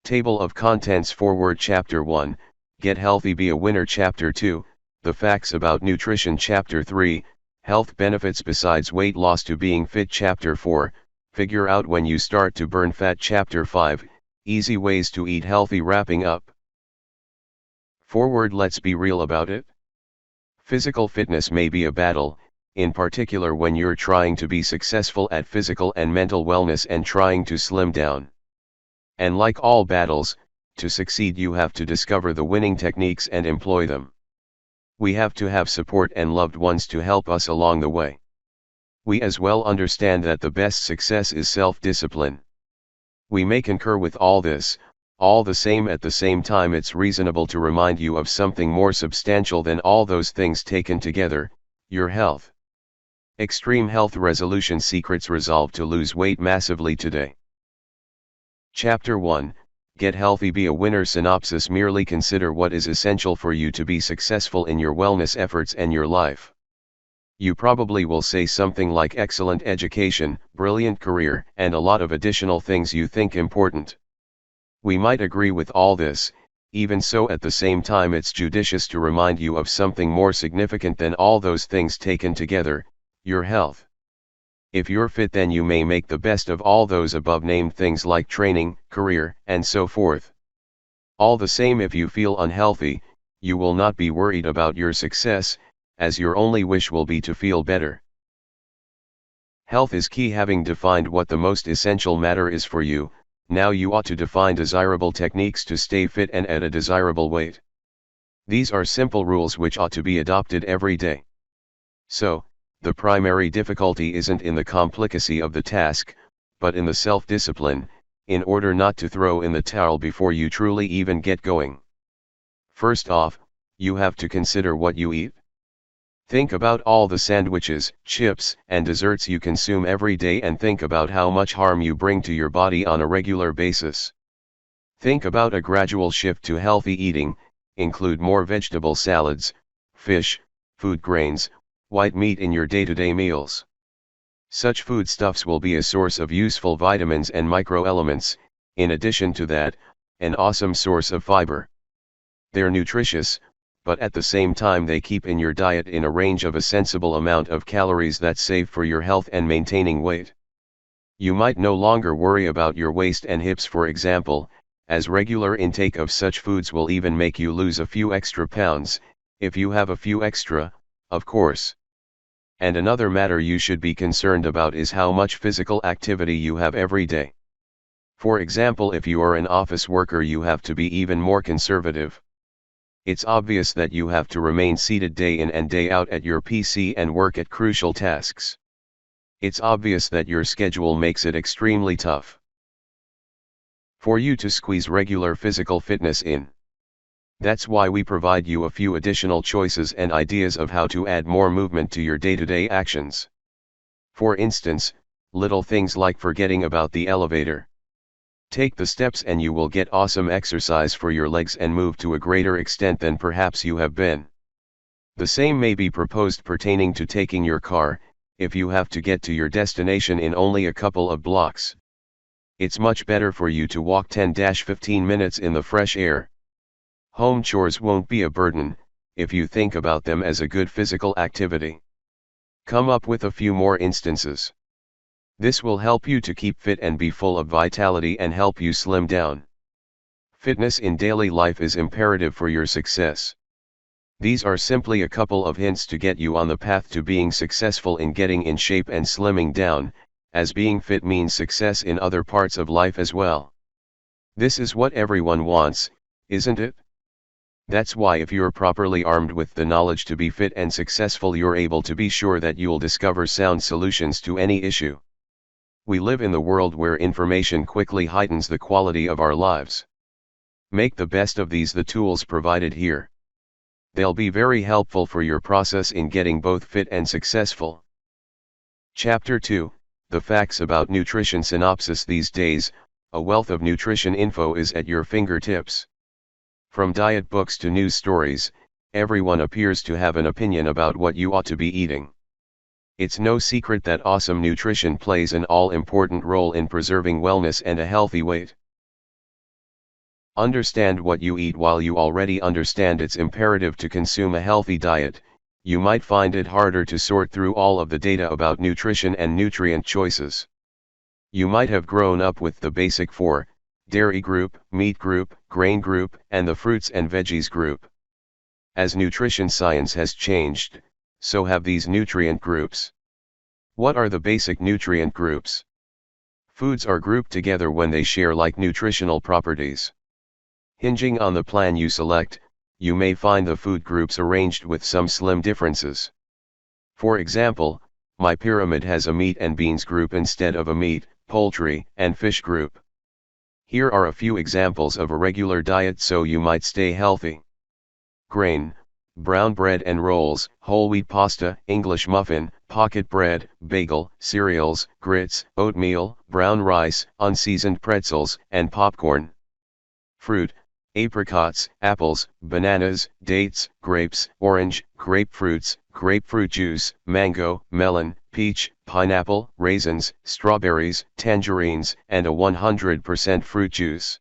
Table of Contents Forward Chapter 1, Get Healthy Be a Winner Chapter 2, The Facts About Nutrition Chapter 3, Health Benefits Besides Weight Loss to Being Fit Chapter 4, Figure Out When You Start to Burn Fat Chapter 5, Easy Ways to Eat Healthy Wrapping Up. Forward. Let's be real about it. Physical fitness may be a battle, in particular when you're trying to be successful at physical and mental wellness and trying to slim down. And like all battles, to succeed you have to discover the winning techniques and employ them. We have to have support and loved ones to help us along the way. We as well understand that the best success is self-discipline. We may concur with all this, all the same at the same time it's reasonable to remind you of something more substantial than all those things taken together, your health. Extreme Health Resolution Secrets. Resolve to lose weight massively today. Chapter 1, Get Healthy Be a Winner. Synopsis. Merely consider what is essential for you to be successful in your wellness efforts and your life. You probably will say something like excellent education, brilliant career, and a lot of additional things you think important. We might agree with all this. Even so, at the same time it's judicious to remind you of something more significant than all those things taken together, your health. If you're fit, then you may make the best of all those above named things like training, career, and so forth. All the same, if you feel unhealthy, you will not be worried about your success, as your only wish will be to feel better. Health is key. Having defined what the most essential matter is for you, now you ought to define desirable techniques to stay fit and at a desirable weight. These are simple rules which ought to be adopted every day. So, the primary difficulty isn't in the complicacy of the task, but in the self-discipline, in order not to throw in the towel before you truly even get going. First off, you have to consider what you eat. Think about all the sandwiches, chips, and desserts you consume every day, and think about how much harm you bring to your body on a regular basis. Think about a gradual shift to healthy eating. Include more vegetable salads, fish, food grains, white meat in your day-to-day meals. Such foodstuffs will be a source of useful vitamins and microelements. In addition to that, an awesome source of fiber. They're nutritious, but at the same time they keep in your diet in a range of a sensible amount of calories that's safe for your health and maintaining weight. You might no longer worry about your waist and hips, for example, as regular intake of such foods will even make you lose a few extra pounds, if you have a few extra, of course. And another matter you should be concerned about is how much physical activity you have every day. For example, if you are an office worker, you have to be even more conservative. It's obvious that you have to remain seated day in and day out at your PC and work at crucial tasks. It's obvious that your schedule makes it extremely tough for you to squeeze regular physical fitness in. That's why we provide you a few additional choices and ideas of how to add more movement to your day-to-day actions. For instance, little things like forgetting about the elevator. Take the steps and you will get awesome exercise for your legs and move to a greater extent than perhaps you have been. The same may be proposed pertaining to taking your car, if you have to get to your destination in only a couple of blocks. It's much better for you to walk 10-15 minutes in the fresh air. Home chores won't be a burden, if you think about them as a good physical activity. Come up with a few more instances. This will help you to keep fit and be full of vitality and help you slim down. Fitness in daily life is imperative for your success. These are simply a couple of hints to get you on the path to being successful in getting in shape and slimming down, as being fit means success in other parts of life as well. This is what everyone wants, isn't it? That's why if you're properly armed with the knowledge to be fit and successful, you're able to be sure that you'll discover sound solutions to any issue. We live in the world where information quickly heightens the quality of our lives. Make the best of these, the tools provided here. They'll be very helpful for your process in getting both fit and successful. Chapter 2, The Facts About Nutrition. Synopsis. These days, a wealth of nutrition info is at your fingertips. From diet books to news stories, everyone appears to have an opinion about what you ought to be eating. It's no secret that awesome nutrition plays an all-important role in preserving wellness and a healthy weight. Understand what you eat. While you already understand it's imperative to consume a healthy diet, you might find it harder to sort through all of the data about nutrition and nutrient choices. You might have grown up with the basic four: dairy group, meat group, grain group, and the fruits and veggies group. As nutrition science has changed, so have these nutrient groups. What are the basic nutrient groups? Foods are grouped together when they share like nutritional properties. Hinging on the plan you select, you may find the food groups arranged with some slim differences. For example, my pyramid has a meat and beans group instead of a meat, poultry, and fish group. Here are a few examples of a regular diet so you might stay healthy. Grain: brown bread and rolls, whole wheat pasta, English muffin, pocket bread, bagel, cereals, grits, oatmeal, brown rice, unseasoned pretzels, and popcorn. Fruit: apricots, apples, bananas, dates, grapes, orange, grapefruits, grapefruit juice, mango, melon, peach, pineapple, raisins, strawberries, tangerines, and a 100% fruit juice.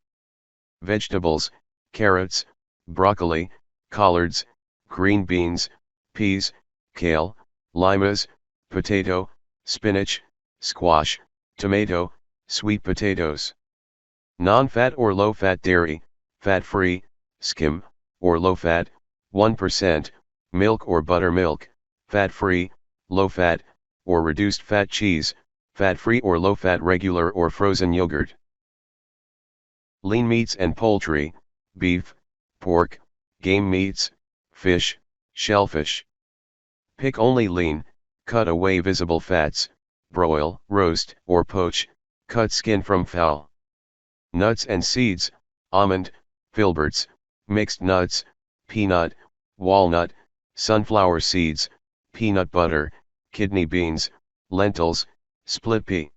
Vegetables: carrots, broccoli, collards, green beans, peas, kale, limas, potato, spinach, squash, tomato, sweet potatoes. Non-fat or low-fat dairy: fat-free, skim, or low-fat, 1%, milk or buttermilk, fat-free, low-fat, or reduced-fat cheese, fat-free or low-fat regular or frozen yogurt. Lean meats and poultry: beef, pork, game meats, fish, shellfish. Pick only lean, cut away visible fats, broil, roast, or poach, cut skin from fowl. Nuts and seeds: almond, filberts, mixed nuts, peanut, walnut, sunflower seeds, peanut butter, kidney beans, lentils, split pea.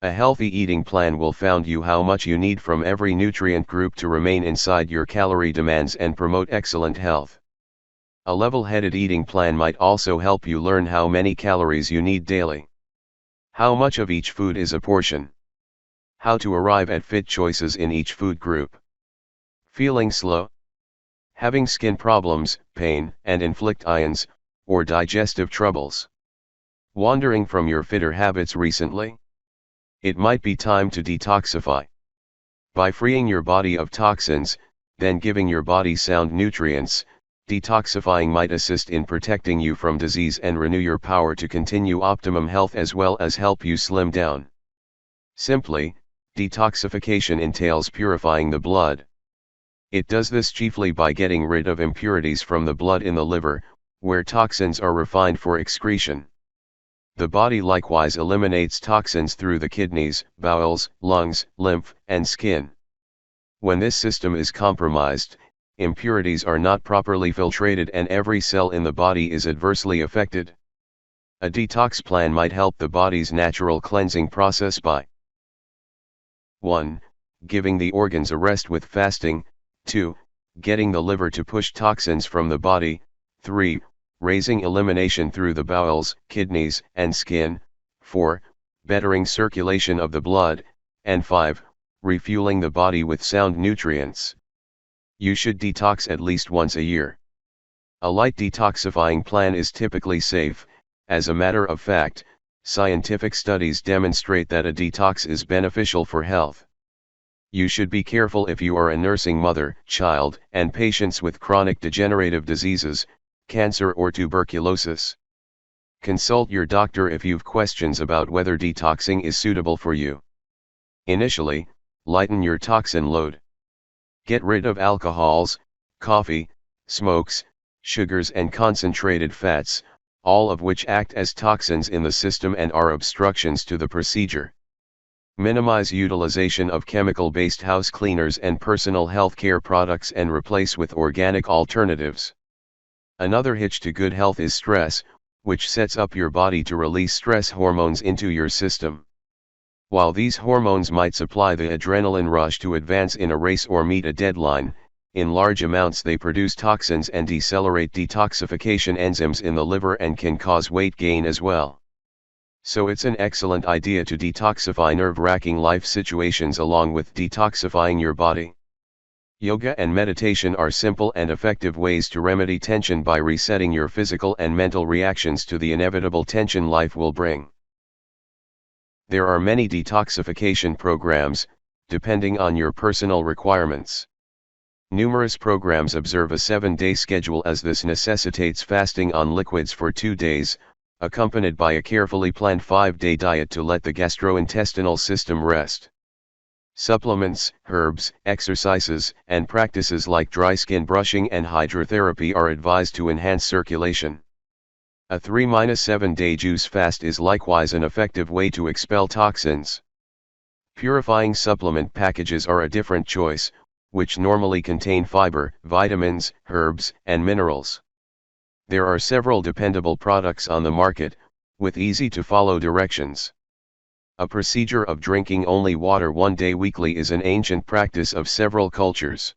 A healthy eating plan will find you how much you need from every nutrient group to remain inside your calorie demands and promote excellent health. A level-headed eating plan might also help you learn how many calories you need daily. How much of each food is a portion? How to arrive at fit choices in each food group. Feeling slow? Having skin problems, pain, and inflict ions, or digestive troubles? Wandering from your fitter habits recently? It might be time to detoxify. By freeing your body of toxins, then giving your body sound nutrients, detoxifying might assist in protecting you from disease and renew your power to continue optimum health as well as help you slim down. Simply, detoxification entails purifying the blood. It does this chiefly by getting rid of impurities from the blood in the liver, where toxins are refined for excretion. The body likewise eliminates toxins through the kidneys, bowels, lungs, lymph, and skin. When this system is compromised, impurities are not properly filtrated and every cell in the body is adversely affected. A detox plan might help the body's natural cleansing process by 1. Giving the organs a rest with fasting, 2. Getting the liver to push toxins from the body, 3. Raising elimination through the bowels, kidneys, and skin, 4. Bettering circulation of the blood, and 5. Refueling the body with sound nutrients. You should detox at least once a year. A light detoxifying plan is typically safe. As a matter of fact, scientific studies demonstrate that a detox is beneficial for health. You should be careful if you are a nursing mother, child, and patients with chronic degenerative diseases, cancer or tuberculosis. Consult your doctor if you've questions about whether detoxing is suitable for you. Initially, lighten your toxin load. Get rid of alcohols, coffee, smokes, sugars and concentrated fats, all of which act as toxins in the system and are obstructions to the procedure. Minimize utilization of chemical-based house cleaners and personal health care products and replace with organic alternatives. Another hitch to good health is stress, which sets up your body to release stress hormones into your system. While these hormones might supply the adrenaline rush to advance in a race or meet a deadline, in large amounts they produce toxins and decelerate detoxification enzymes in the liver and can cause weight gain as well. So it's an excellent idea to detoxify nerve-wracking life situations along with detoxifying your body. Yoga and meditation are simple and effective ways to remedy tension by resetting your physical and mental reactions to the inevitable tension life will bring. There are many detoxification programs, depending on your personal requirements. Numerous programs observe a 7-day schedule, as this necessitates fasting on liquids for 2 days, accompanied by a carefully planned 5-day diet to let the gastrointestinal system rest. Supplements, herbs, exercises, and practices like dry skin brushing and hydrotherapy are advised to enhance circulation. A 3-7-day juice fast is likewise an effective way to expel toxins. Purifying supplement packages are a different choice, which normally contain fiber, vitamins, herbs, and minerals. There are several dependable products on the market, with easy-to-follow directions. A procedure of drinking only water 1 day weekly is an ancient practice of several cultures.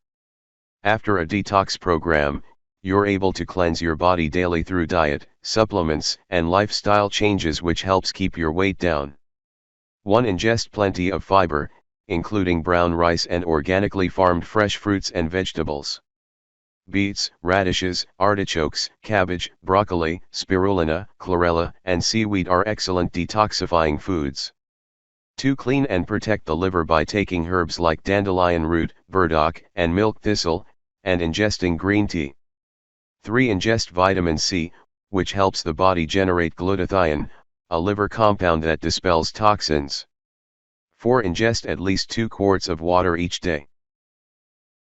After a detox program, you're able to cleanse your body daily through diet, supplements, and lifestyle changes, which helps keep your weight down. 1. Ingest plenty of fiber, including brown rice and organically farmed fresh fruits and vegetables. Beets, radishes, artichokes, cabbage, broccoli, spirulina, chlorella, and seaweed are excellent detoxifying foods. 2. Clean and protect the liver by taking herbs like dandelion root, burdock, and milk thistle, and ingesting green tea. 3. Ingest vitamin C, which helps the body generate glutathione, a liver compound that dispels toxins. 4. Ingest at least 2 quarts of water each day.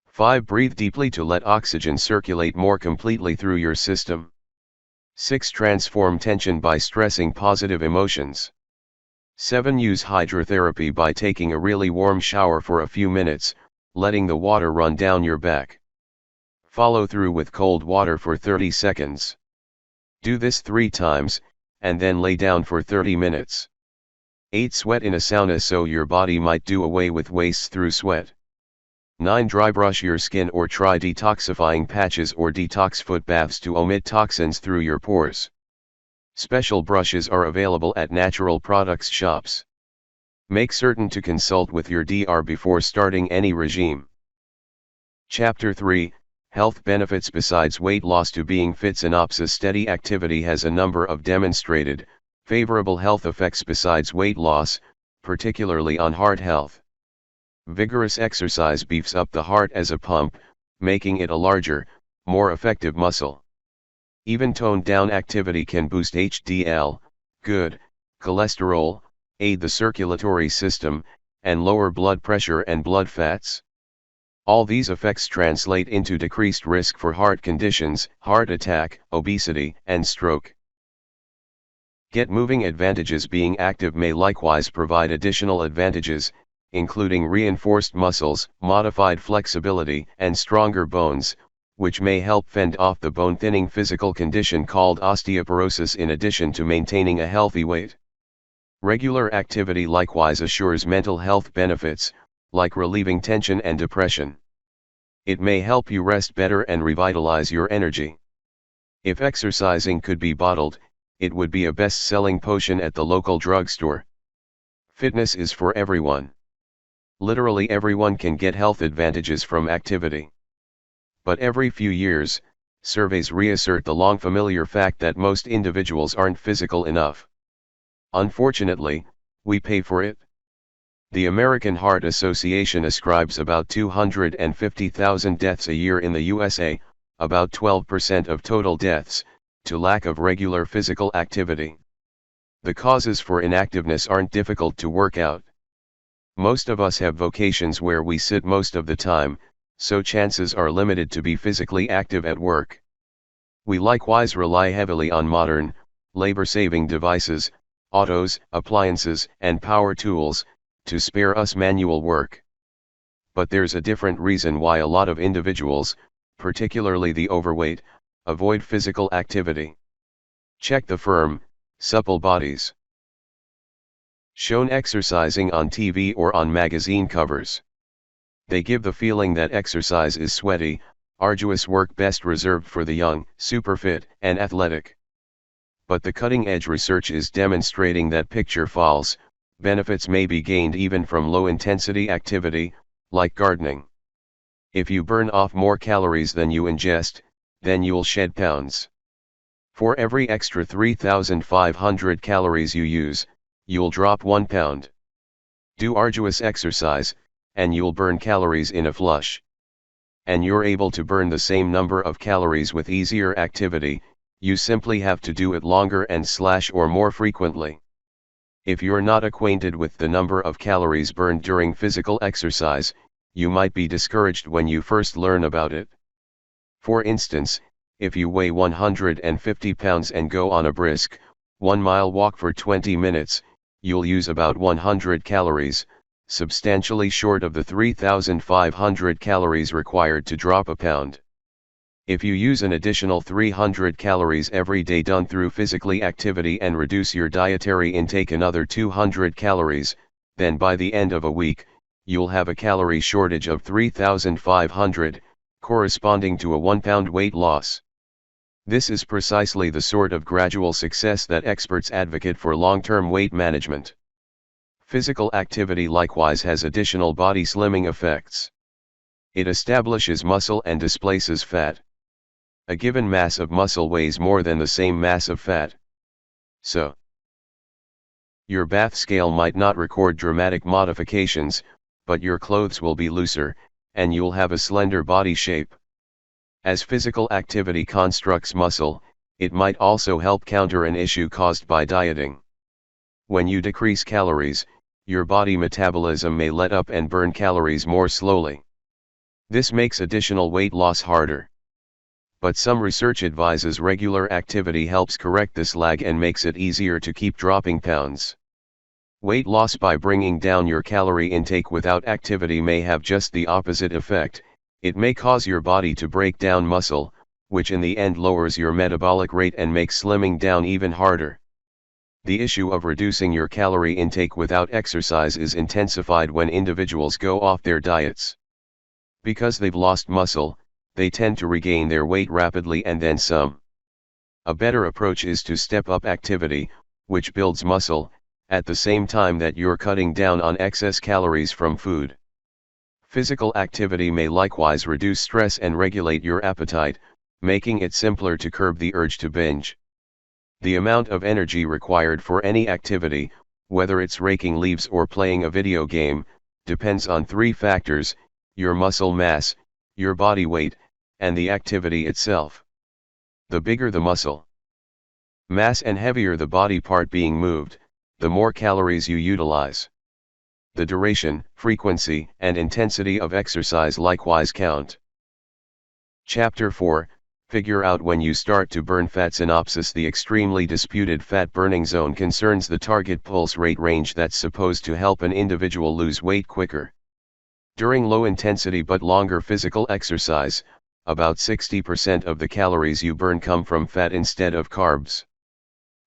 5. Breathe deeply to let oxygen circulate more completely through your system. 6. Transform tension by stressing positive emotions. 7. Use hydrotherapy by taking a really warm shower for a few minutes, letting the water run down your back. Follow through with cold water for 30 seconds. Do this 3 times, and then lay down for 30 minutes. 8. Sweat in a sauna so your body might do away with wastes through sweat. 9. Dry brush your skin or try detoxifying patches or detox foot baths to omit toxins through your pores. Special brushes are available at natural products shops. Make certain to consult with your DR before starting any regime. Chapter 3, Health Benefits. Besides weight loss to being fit, synopsis: steady activity has a number of demonstrated, favorable health effects besides weight loss, particularly on heart health. Vigorous exercise beefs up the heart as a pump, making it a larger, more effective muscle. Even toned down activity can boost HDL, good cholesterol, aid the circulatory system, and lower blood pressure and blood fats. All these effects translate into decreased risk for heart conditions, heart attack, obesity, and stroke. Get moving. Advantages: being active may likewise provide additional advantages, including reinforced muscles, modified flexibility, and stronger bones, which may help fend off the bone-thinning physical condition called osteoporosis, in addition to maintaining a healthy weight. Regular activity likewise assures mental health benefits, like relieving tension and depression. It may help you rest better and revitalize your energy. If exercising could be bottled, it would be a best-selling potion at the local drugstore. Fitness is for everyone. Literally everyone can get health advantages from activity. But every few years, surveys reassert the long familiar fact that most individuals aren't physical enough. Unfortunately, we pay for it. The American Heart Association ascribes about 250,000 deaths a year in the U.S.A., about 12% of total deaths, to lack of regular physical activity. The causes for inactiveness aren't difficult to work out. Most of us have vocations where we sit most of the time, so chances are limited to be physically active at work. We likewise rely heavily on modern, labor-saving devices, autos, appliances, and power tools, to spare us manual work. But there's a different reason why a lot of individuals, particularly the overweight, avoid physical activity. Check the firm, Supple Bodies. Shown exercising on TV or on magazine covers. They give the feeling that exercise is sweaty, arduous work best reserved for the young, superfit, and athletic. But the cutting-edge research is demonstrating that picture false. Benefits may be gained even from low-intensity activity, like gardening. If you burn off more calories than you ingest, then you'll shed pounds. For every extra 3,500 calories you use, you'll drop 1 pound. Do arduous exercise, and you'll burn calories in a flush. And you're able to burn the same number of calories with easier activity, you simply have to do it longer and or more frequently. If you're not acquainted with the number of calories burned during physical exercise, you might be discouraged when you first learn about it. For instance, if you weigh 150 pounds and go on a brisk, 1-mile walk for 20 minutes, you'll use about 100 calories, substantially short of the 3,500 calories required to drop a pound. If you use an additional 300 calories every day done through physical activity and reduce your dietary intake another 200 calories, then by the end of a week, you'll have a calorie shortage of 3,500, corresponding to a 1 pound weight loss. This is precisely the sort of gradual success that experts advocate for long-term weight management. Physical activity likewise has additional body slimming effects. It establishes muscle and displaces fat. A given mass of muscle weighs more than the same mass of fat. So, your bath scale might not record dramatic modifications, but your clothes will be looser, and you'll have a slender body shape. As physical activity constructs muscle, it might also help counter an issue caused by dieting. When you decrease calories, your body metabolism may let up and burn calories more slowly. This makes additional weight loss harder. But some research advises regular activity helps correct this lag and makes it easier to keep dropping pounds. Weight loss by bringing down your calorie intake without activity may have just the opposite effect. It may cause your body to break down muscle, which in the end lowers your metabolic rate and makes slimming down even harder. The issue of reducing your calorie intake without exercise is intensified when individuals go off their diets. Because they've lost muscle, they tend to regain their weight rapidly and then some. A better approach is to step up activity, which builds muscle, at the same time that you're cutting down on excess calories from food. Physical activity may likewise reduce stress and regulate your appetite, making it simpler to curb the urge to binge. The amount of energy required for any activity, whether it's raking leaves or playing a video game, depends on 3 factors: your muscle mass, your body weight, and the activity itself. The bigger the muscle mass and heavier the body part being moved, the more calories you utilize. The duration, frequency, and intensity of exercise likewise count. Chapter 4, Figure out when you start to burn fat. Synopsis: the extremely disputed fat burning zone concerns the target pulse rate range that's supposed to help an individual lose weight quicker. During low-intensity but longer physical exercise, about 60% of the calories you burn come from fat instead of carbs.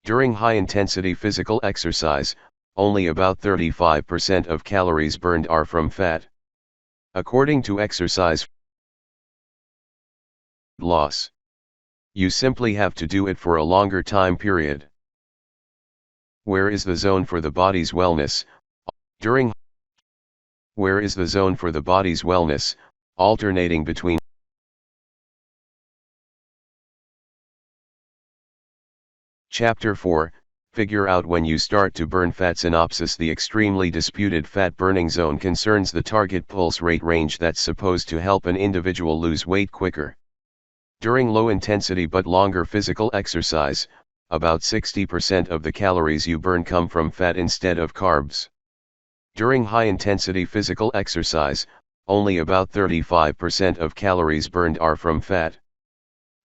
During high-intensity physical exercise, only about 35% of calories burned are from fat. According to exercise loss, you simply have to do it for a longer time period. Where is the zone for the body's wellness? Where is the zone for the body's wellness, alternating between Chapter 4, Figure out when you start to burn fat. Synopsis: the extremely disputed fat burning zone concerns the target pulse rate range that's supposed to help an individual lose weight quicker. During low-intensity but longer physical exercise, about 60% of the calories you burn come from fat instead of carbs. During high-intensity physical exercise, only about 35% of calories burned are from fat.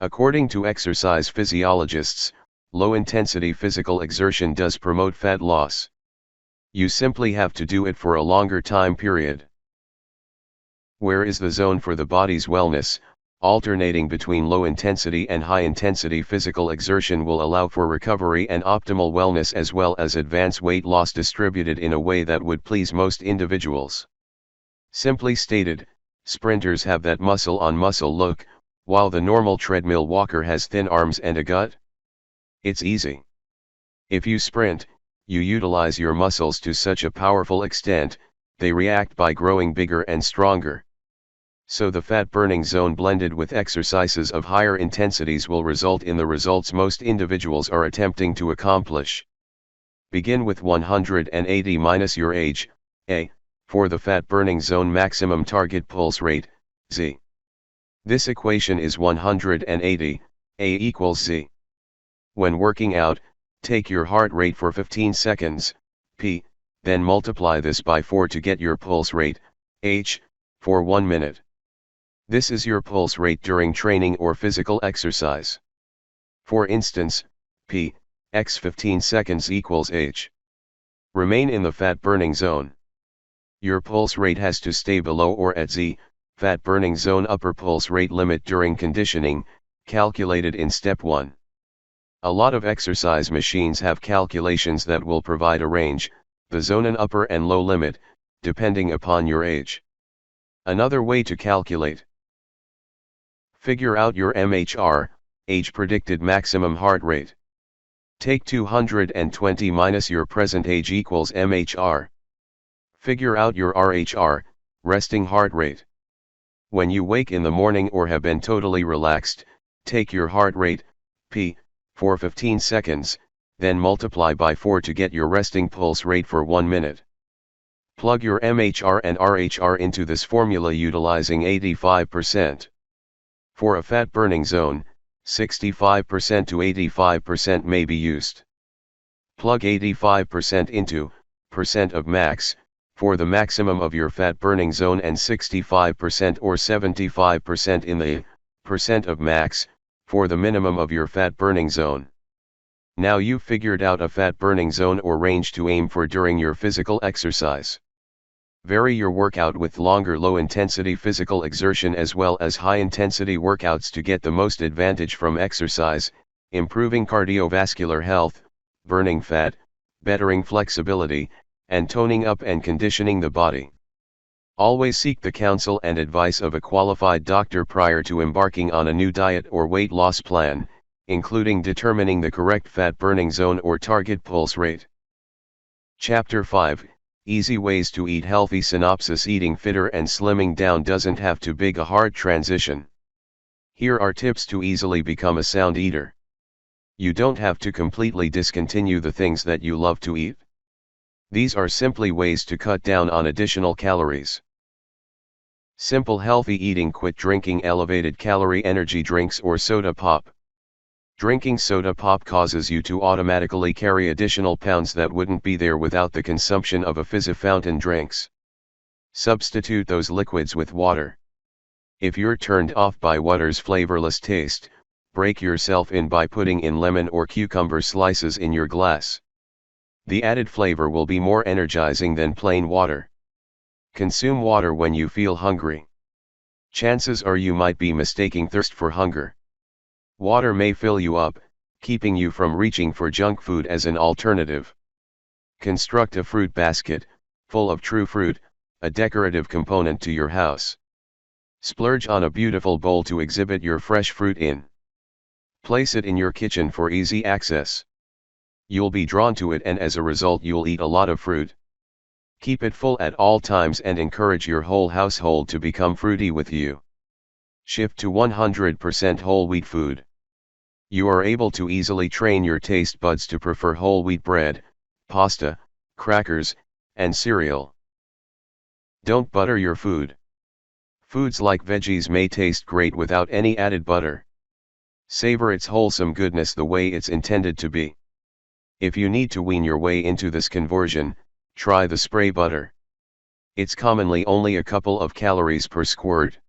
According to exercise physiologists, low-intensity physical exertion does promote fat loss. You simply have to do it for a longer time period. Where is the zone for the body's wellness? Alternating between low-intensity and high-intensity physical exertion will allow for recovery and optimal wellness as well as advance weight loss distributed in a way that would please most individuals. Simply stated, sprinters have that muscle-on-muscle look, while the normal treadmill walker has thin arms and a gut. It's easy. If you sprint, you utilize your muscles to such a powerful extent, they react by growing bigger and stronger. So the fat burning zone blended with exercises of higher intensities will result in the results most individuals are attempting to accomplish. Begin with 180 minus your age, A, for the fat burning zone maximum target pulse rate, Z. This equation is 180, A equals Z. When working out, take your heart rate for 15 seconds, P, then multiply this by 4 to get your pulse rate, H, for 1 minute. This is your pulse rate during training or physical exercise. For instance, P, x 15 seconds equals H. Remain in the fat burning zone. Your pulse rate has to stay below or at Z, fat burning zone upper pulse rate limit during conditioning, calculated in step 1. A lot of exercise machines have calculations that will provide a range, the zone and upper and low limit, depending upon your age. Another way to calculate. Figure out your MHR, age predicted maximum heart rate. Take 220 minus your present age equals MHR. Figure out your RHR, resting heart rate. When you wake in the morning or have been totally relaxed, take your heart rate, P, for 15 seconds, then multiply by 4 to get your resting pulse rate for 1 minute. Plug your MHR and RHR into this formula utilizing 85%. For a fat burning zone, 65% to 85% may be used. Plug 85% into percent of max for the maximum of your fat burning zone and 65% or 75% in the percent of max for the minimum of your fat burning zone. Now you've figured out a fat burning zone or range to aim for during your physical exercise. Vary your workout with longer low-intensity physical exertion as well as high-intensity workouts to get the most advantage from exercise, improving cardiovascular health, burning fat, bettering flexibility, and toning up and conditioning the body. Always seek the counsel and advice of a qualified doctor prior to embarking on a new diet or weight loss plan, including determining the correct fat burning zone or target pulse rate. Chapter 5, Easy Ways to Eat Healthy. Synopsis: Eating fitter and slimming down doesn't have to be a hard transition. Here are tips to easily become a sound eater. You don't have to completely discontinue the things that you love to eat. These are simply ways to cut down on additional calories. Simple healthy eating: quit drinking elevated calorie energy drinks or soda pop. Drinking soda pop causes you to automatically carry additional pounds that wouldn't be there without the consumption of a fizzy fountain drinks. Substitute those liquids with water. If you're turned off by water's flavorless taste, break yourself in by putting in lemon or cucumber slices in your glass. The added flavor will be more energizing than plain water. Consume water when you feel hungry. Chances are you might be mistaking thirst for hunger. Water may fill you up, keeping you from reaching for junk food as an alternative. Construct a fruit basket, full of true fruit, a decorative component to your house. Splurge on a beautiful bowl to exhibit your fresh fruit in. Place it in your kitchen for easy access. You'll be drawn to it and as a result you'll eat a lot of fruit. Keep it full at all times and encourage your whole household to become fruity with you. Shift to 100% whole wheat food. You are able to easily train your taste buds to prefer whole wheat bread, pasta, crackers, and cereal. Don't butter your food. Foods like veggies may taste great without any added butter. Savor its wholesome goodness the way it's intended to be. If you need to wean your way into this conversion, try the spray butter. It's commonly only a couple of calories per squirt.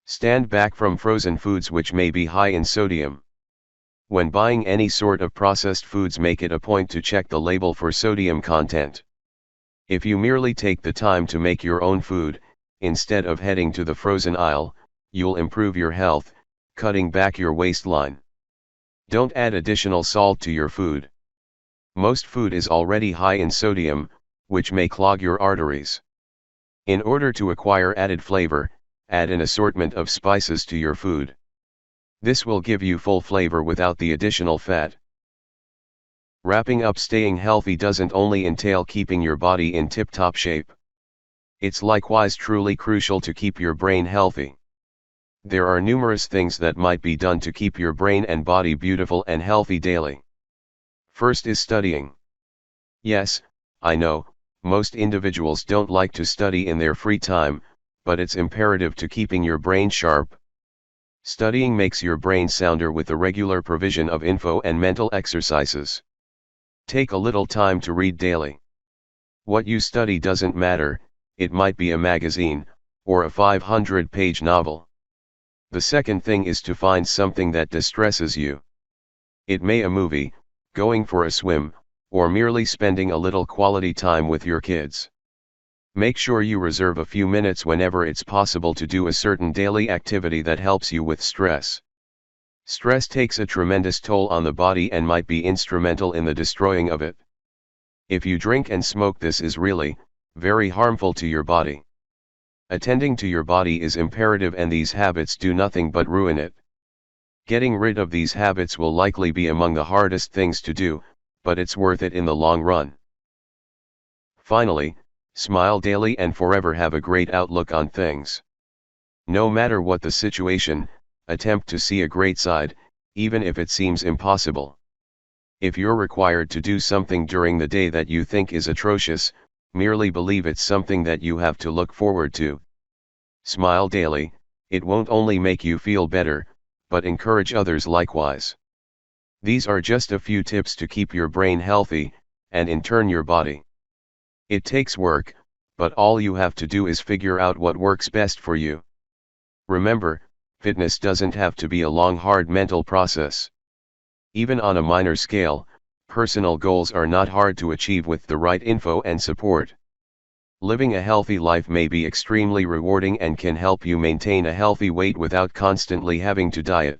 Stand back from frozen foods which may be high in sodium. When buying any sort of processed foods, make it a point to check the label for sodium content. If you merely take the time to make your own food, instead of heading to the frozen aisle, you'll improve your health, cutting back your waistline. Don't add additional salt to your food. Most food is already high in sodium, which may clog your arteries. In order to acquire added flavor, add an assortment of spices to your food. This will give you full flavor without the additional fat. Wrapping up: staying healthy doesn't only entail keeping your body in tip-top shape. It's likewise truly crucial to keep your brain healthy. There are numerous things that might be done to keep your brain and body beautiful and healthy daily. First is studying. Yes, I know, most individuals don't like to study in their free time, but it's imperative to keeping your brain sharp. Studying makes your brain sounder with the regular provision of info and mental exercises. Take a little time to read daily. What you study doesn't matter, it might be a magazine, or a 500-page novel. The second thing is to find something that distresses you. It may be a movie, going for a swim, or merely spending a little quality time with your kids. Make sure you reserve a few minutes whenever it's possible to do a certain daily activity that helps you with stress. Stress takes a tremendous toll on the body and might be instrumental in the destroying of it. If you drink and smoke, this is really very harmful to your body. Attending to your body is imperative, and these habits do nothing but ruin it. Getting rid of these habits will likely be among the hardest things to do, but it's worth it in the long run. Finally, smile daily and forever. Have a great outlook on things. No matter what the situation, attempt to see a great side, even if it seems impossible. If you're required to do something during the day that you think is atrocious, merely believe it's something that you have to look forward to. Smile daily, it won't only make you feel better, but encourage others likewise. These are just a few tips to keep your brain healthy, and in turn your body. It takes work, but all you have to do is figure out what works best for you. Remember, fitness doesn't have to be a long, hard mental process. Even on a minor scale, personal goals are not hard to achieve with the right info and support. Living a healthy life may be extremely rewarding and can help you maintain a healthy weight without constantly having to diet.